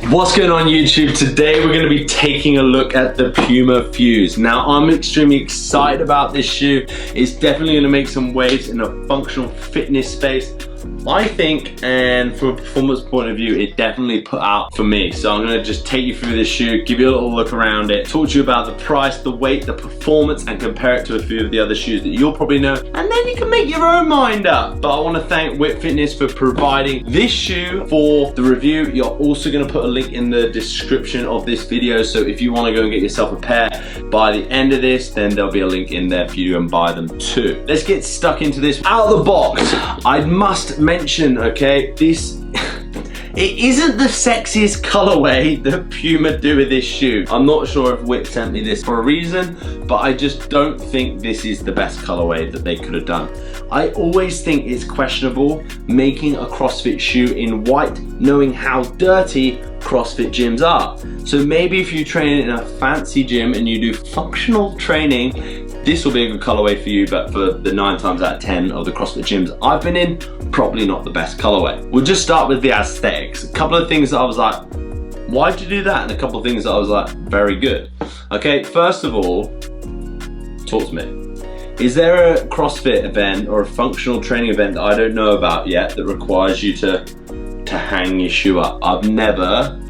What's going on YouTube? Today we're going to be taking a look at the Puma Fuse. Now I'm extremely excited about this shoe. It's definitely going to make some waves in a functional fitness space, I think, and from a performance point of view, it definitely put out for me. So I'm going to just take you through this shoe, give you a little look around it, talk to you about the price, the weight, the performance, and compare it to a few of the other shoes that you'll probably know, and then you can make your own mind up. But I want to thank Whip Fitness for providing this shoe for the review. You're also going to put a link in the description of this video, so if you want to go and get yourself a pair by the end of this, then there'll be a link in there for you and buy them too. Let's get stuck into this. Out of the box, I must mention, okay, this it isn't the sexiest colorway that Puma do with this shoe. I'm not sure if Whip sent me this for a reason, but I just don't think this is the best colorway that they could have done. I always think it's questionable making a CrossFit shoe in white, knowing how dirty CrossFit gyms are. So maybe if you train in a fancy gym and you do functional training, this will be a good colorway for you, but for the 9 times out of 10 of the CrossFit gyms I've been in, probably not the best colorway. We'll just start with the aesthetics. A couple of things that I was like, why'd you do that? And a couple of things that I was like, very good. Okay, first of all, talk to me. Is there a CrossFit event or a functional training event that I don't know about yet that requires you to hang your shoe up? I've never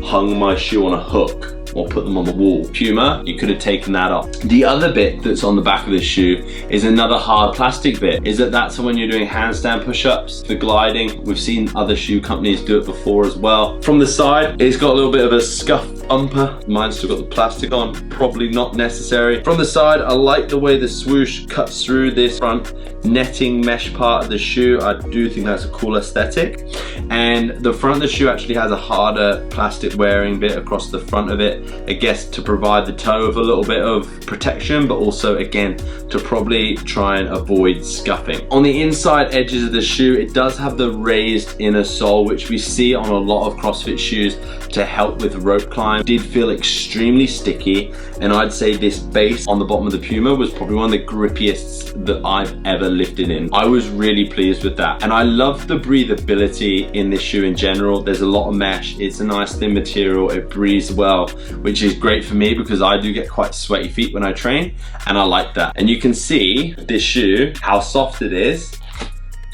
hung my shoe on a hook or put them on the wall. Puma, you could have taken that off. The other bit that's on the back of this shoe is another hard plastic bit. That's when you're doing handstand push-ups for gliding. We've seen other shoe companies do it before as well. From the side, it's got a little bit of a scuff bumper. Mine's still got the plastic on, probably not necessary. From the side, I like the way the swoosh cuts through this front netting mesh part of the shoe. I do think that's a cool aesthetic. And the front of the shoe actually has a harder plastic wearing bit across the front of it, I guess to provide the toe with a little bit of protection, but also again to probably try and avoid scuffing. On the inside edges of the shoe, it does have the raised inner sole, which we see on a lot of CrossFit shoes to help with rope climb. Did feel extremely sticky, and I'd say this base on the bottom of the Puma was probably one of the grippiest that I've ever lifted in. I was really pleased with that, and I love the breathability in this shoe in general. There's a lot of mesh, it's a nice thin material, it breathes well, which is great for me because I do get quite sweaty feet when I train, and I like that. And you can see this shoe, how soft it is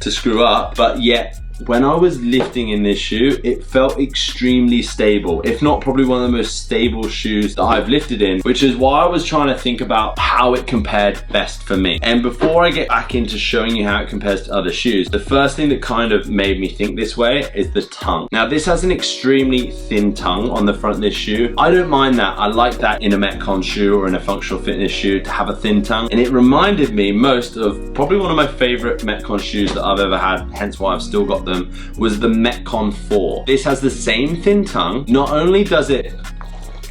to screw up, but yet when I was lifting in this shoe, it felt extremely stable, if not probably one of the most stable shoes that I've lifted in, which is why I was trying to think about how it compared best for me. And before I get back into showing you how it compares to other shoes, the first thing that kind of made me think this way is the tongue. Now this has an extremely thin tongue on the front of this shoe. I don't mind that. I like that in a Metcon shoe or in a functional fitness shoe to have a thin tongue, and it reminded me most of probably one of my favorite Metcon shoes that I've ever had, hence why I've still got them, was the Metcon 4. This has the same thin tongue. Not only does it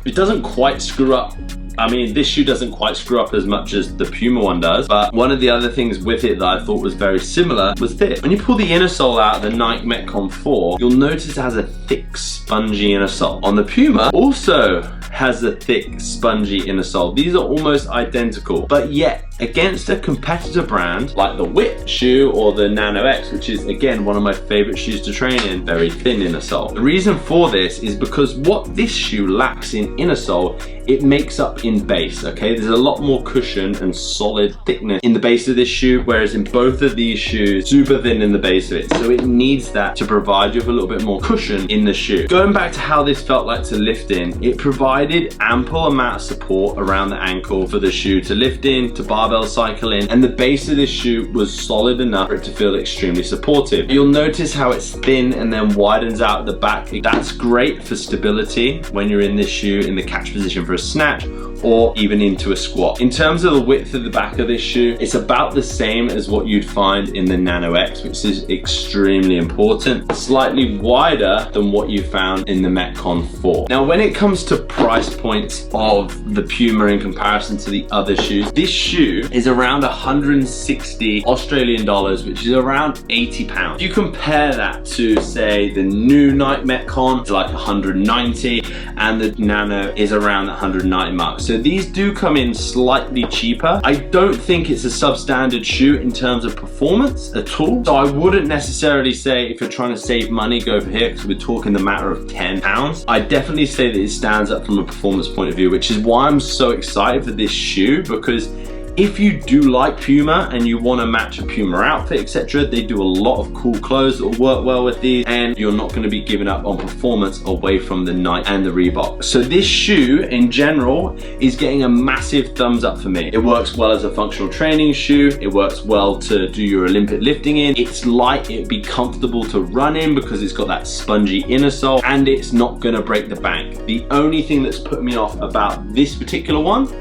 doesn't quite screw up. I mean, this shoe doesn't quite screw up as much as the Puma one does, but one of the other things with it that I thought was very similar was this. When you pull the inner sole out of the Nike Metcon 4, you'll notice it has a thick, spongy inner sole. On the Puma, also has a thick, spongy inner sole. These are almost identical, but yet against a competitor brand like the Whip shoe or the Nano X, which is again one of my favorite shoes to train in, very thin inner sole. The reason for this is because what this shoe lacks in inner sole, it makes up in base, okay? There's a lot more cushion and solid thickness in the base of this shoe, whereas in both of these shoes, super thin in the base of it. So it needs that to provide you with a little bit more cushion in the shoe. Going back to how this felt like to lift in, it provided ample amount of support around the ankle for the shoe to lift in, to barbell cycle in, and the base of this shoe was solid enough for it to feel extremely supportive. You'll notice how it's thin and then widens out at the back. That's great for stability when you're in this shoe in the catch position for a snatch or even into a squat. In terms of the width of the back of this shoe, it's about the same as what you'd find in the Nano X, which is extremely important. Slightly wider than what you found in the Metcon 4. Now, when it comes to price points of the Puma in comparison to the other shoes, this shoe is around 160 Australian dollars, which is around 80 pounds. If you compare that to, say, the new Nike Metcon, it's like 190, and the Nano is around 190 mark. So these do come in slightly cheaper. I don't think it's a substandard shoe in terms of performance at all. So I wouldn't necessarily say if you're trying to save money, go for here, because we're talking the matter of £10. I definitely say that it stands up from a performance point of view, which is why I'm so excited for this shoe, because if you do like Puma and you want to match a Puma outfit, etc., they do a lot of cool clothes that will work well with these, and you're not going to be giving up on performance away from the Nike and the Reebok. So this shoe in general is getting a massive thumbs up for me. It works well as a functional training shoe. It works well to do your Olympic lifting in. It's light, it'd be comfortable to run in because it's got that spongy inner sole, and it's not going to break the bank. The only thing that's put me off about this particular one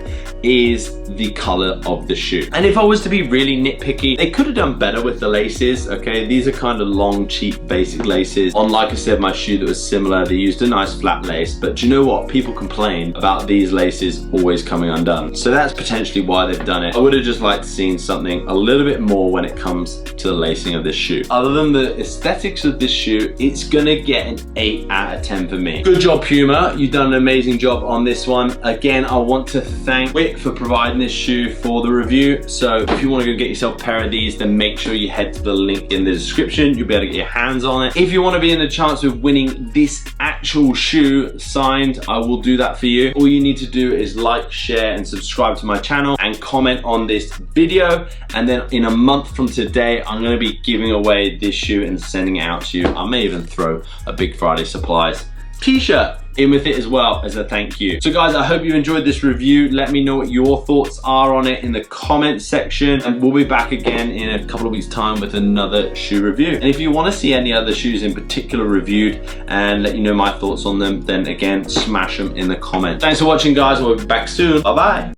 is the color of the shoe. And if I was to be really nitpicky, they could have done better with the laces, okay? These are kind of long, cheap, basic laces. On, like I said, my shoe that was similar, they used a nice flat lace, but do you know what? People complain about these laces always coming undone. So that's potentially why they've done it. I would have just liked to see something a little bit more when it comes to the lacing of this shoe. Other than the aesthetics of this shoe, it's gonna get an 8 out of 10 for me. Good job, Puma. You've done an amazing job on this one. Again, I want to thank Wick for providing this shoe for the review. So if you want to go get yourself a pair of these, then make sure you head to the link in the description. You'll be able to get your hands on it. If you want to be in the chance of winning this actual shoe signed, I will do that for you. All you need to do is like, share, and subscribe to my channel and comment on this video. And then in a month from today, I'm going to be giving away this shoe and sending it out to you. I may even throw a Big Friday Supplies t-shirt in with it as well as a thank you. So guys, I hope you enjoyed this review. Let me know what your thoughts are on it in the comment section, and we'll be back again in a couple of weeks time with another shoe review. And if you want to see any other shoes in particular reviewed and let you know my thoughts on them, then again, smash them in the comments. Thanks for watching guys, we'll be back soon. Bye bye.